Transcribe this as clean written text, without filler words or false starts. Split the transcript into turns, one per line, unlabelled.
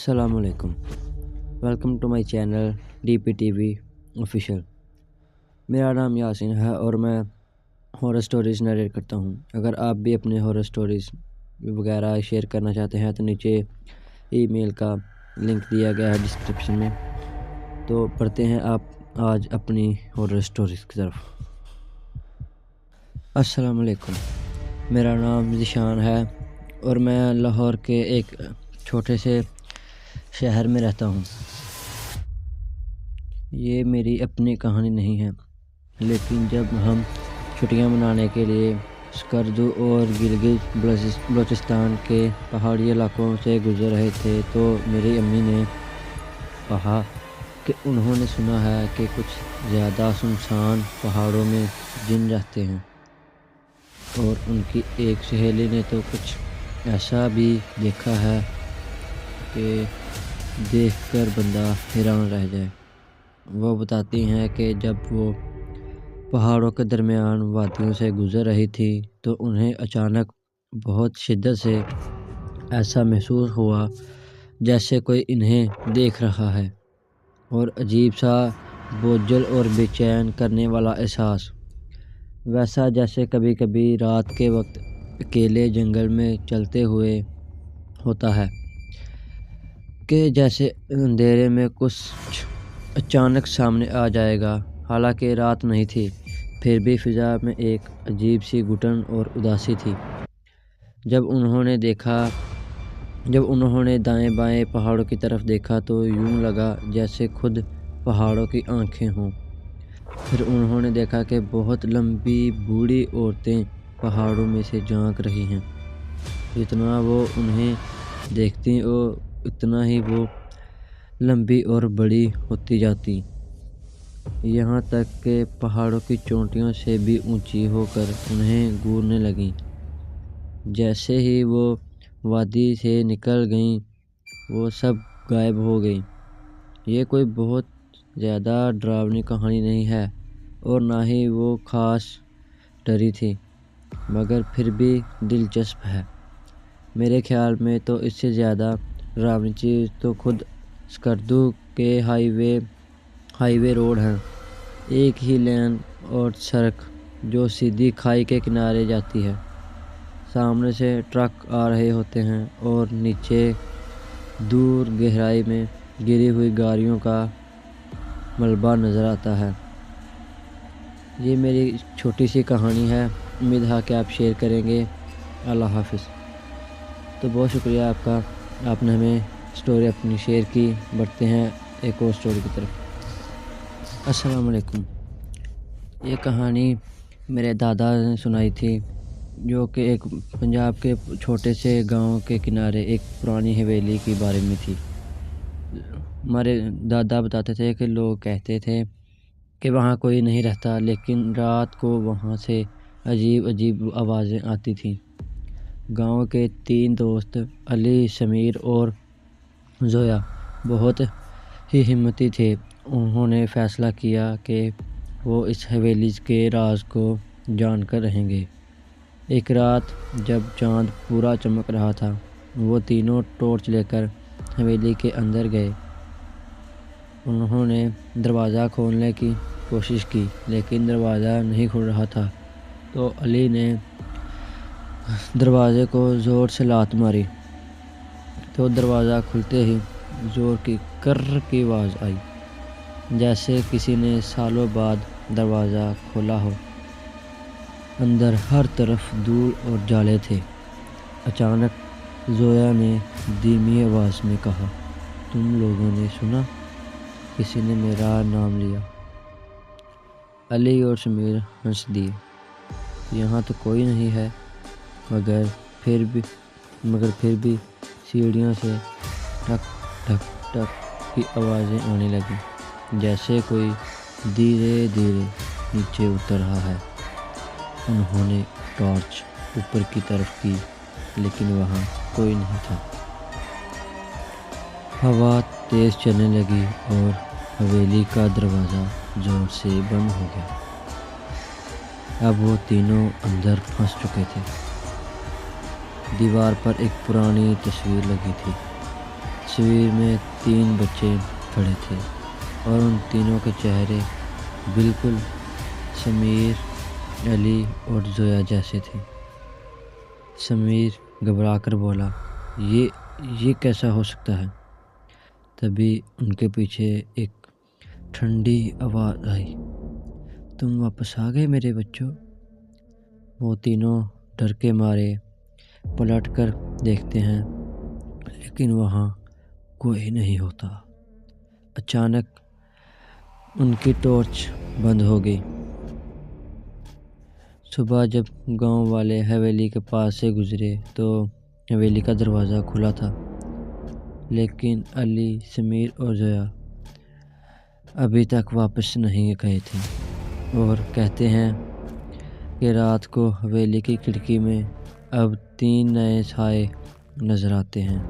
السلام علیکم، welcome to my channel D P T V official. میرا نام یاسین ہے اور میں ہارر سٹوریز نریٹ کرتا ہوں۔ اگر آپ بھی اپنے ہارر سٹوریز وغیرہ شیئر کرنا چاہتے ہیں تو نیچے ای میل کا لنک دیا گیا ہے ڈسکرپشن میں، تو پڑھتے ہیں آپ آج اپنی ہارر سٹوریز کی طرف۔ السلام علیکم، میرا نام ذیشان ہے اور میں لاہور کے ایک چھوٹے سے شہر میں رہتا ہوں۔ یہ میری اپنی کہانی نہیں ہے، لیکن جب ہم چھٹیاں منانے کے لیے سکردو اور گلگت بلوچستان کے پہاڑی علاقوں سے گزر رہے تھے تو میری امی نے کہا کہ انہوں نے سنا ہے کہ کچھ زیادہ سنسان پہاڑوں میں جن رہتے ہیں، اور ان کی ایک سہیلی نے تو کچھ ایسا بھی دیکھا ہے کہ دیکھ کر بندہ حیران رہ جائے۔ وہ بتاتی ہیں کہ جب وہ پہاڑوں کے درمیان وادیوں سے گزر رہی تھی تو انہیں اچانک بہت شدت سے ایسا محسوس ہوا جیسے کوئی انہیں دیکھ رہا ہے، اور عجیب سا بوجھل اور بے چین کرنے والا احساس، ویسا جیسے کبھی کبھی رات کے وقت اکیلے جنگل میں چلتے ہوئے ہوتا ہے، کہ جیسے اندھیرے میں کچھ اچانک سامنے آ جائے گا۔ حالانکہ رات نہیں تھی، پھر بھی فضا میں ایک عجیب سی گھٹن اور اداسی تھی۔ جب انہوں نے دائیں بائیں پہاڑوں کی طرف دیکھا تو یوں لگا جیسے خود پہاڑوں کی آنکھیں ہوں۔ پھر انہوں نے دیکھا کہ بہت لمبی بوڑھی عورتیں پہاڑوں میں سے جھانک رہی ہیں۔ جتنا وہ انہیں دیکھتی اتنا ہی وہ لمبی اور بڑی ہوتی جاتی، یہاں تک کہ پہاڑوں کی چوٹیوں سے بھی اونچی ہو کر انہیں گھورنے لگیں۔ جیسے ہی وہ وادی سے نکل گئیں وہ سب غائب ہو گئیں۔ یہ کوئی بہت زیادہ ڈراؤنی کہانی نہیں ہے اور نہ ہی وہ خاص ڈری تھی، مگر پھر بھی دلچسپ ہے۔ میرے خیال میں تو اس سے زیادہ ڈراؤنی چیز تو خود سکردو کے ہائی وے روڈ ہیں، ایک ہی لین اور سڑک جو سیدھی کھائی کے کنارے جاتی ہے۔ سامنے سے ٹرک آ رہے ہوتے ہیں اور نیچے دور گہرائی میں گری ہوئی گاڑیوں کا ملبہ نظر آتا ہے۔ یہ میری چھوٹی سی کہانی ہے، امید ہے کہ آپ شیئر کریں گے۔ اللہ حافظ۔ تو بہت شکریہ آپ کا، آپ نے ہمیں سٹوری اپنی شیئر کی۔ بڑھتے ہیں ایک اور سٹوری کی طرف۔ السلام علیکم، یہ کہانی میرے دادا نے سنائی تھی، جو کہ ایک پنجاب کے چھوٹے سے گاؤں کے کنارے ایک پرانی حویلی کے بارے میں تھی۔ ہمارے دادا بتاتے تھے کہ لوگ کہتے تھے کہ وہاں کوئی نہیں رہتا، لیکن رات کو وہاں سے عجیب عجیب آوازیں آتی تھیں۔ گاؤں کے 3 دوست علی، سمیر اور زویا بہت ہی ہمتی تھے۔ انہوں نے فیصلہ کیا کہ وہ اس حویلی کے راز کو جان کر رہیں گے۔ ایک رات جب چاند پورا چمک رہا تھا، وہ تینوں ٹارچ لے کر حویلی کے اندر گئے۔ انہوں نے دروازہ کھولنے کی کوشش کی، لیکن دروازہ نہیں کھل رہا تھا۔ تو علی نے دروازے کو زور سے لات ماری تو دروازہ کھلتے ہی زور کی کرر کی آواز آئی، جیسے کسی نے سالوں بعد دروازہ کھولا ہو۔ اندر ہر طرف دھول اور جالے تھے۔ اچانک زویا نے دھیمی آواز میں کہا، تم لوگوں نے سنا؟ کسی نے میرا نام لیا۔ علی اور سمیر ہنس دیے۔ یہاں تو کوئی نہیں ہے، مگر پھر بھی سیڑھیوں سے ٹھک ٹھک ٹھک کی آوازیں آنے لگیں، جیسے کوئی دھیرے دھیرے نیچے اتر رہا ہے۔ انہوں نے ٹارچ اوپر کی طرف کی، لیکن وہاں کوئی نہیں تھا۔ ہوا تیز چلنے لگی اور حویلی کا دروازہ زور سے بند ہو گیا۔ اب وہ تینوں اندر پھنس چکے تھے۔ دیوار پر ایک پرانی تصویر لگی تھی۔ تصویر میں 3 بچے کھڑے تھے اور ان تینوں کے چہرے بالکل سمیر، علی اور زویا جیسے تھے۔ سمیر گھبرا کر بولا، یہ کیسا ہو سکتا ہے؟ تبھی ان کے پیچھے ایک ٹھنڈی آواز آئی، تم واپس آ گئے میرے بچوں؟ وہ تینوں ڈر کے مارے پلٹ کر دیکھتے ہیں لیکن وہاں کوئی نہیں ہوتا۔ اچانک ان کی ٹارچ بند ہو گئی۔ صبح جب گاؤں والے حویلی کے پاس سے گزرے تو حویلی کا دروازہ کھلا تھا، لیکن علی، سمیر اور زویا ابھی تک واپس نہیں گئے تھے، اور کہتے ہیں کہ رات کو حویلی کی کھڑکی میں اب 3 نئے سائے نظر آتے ہیں۔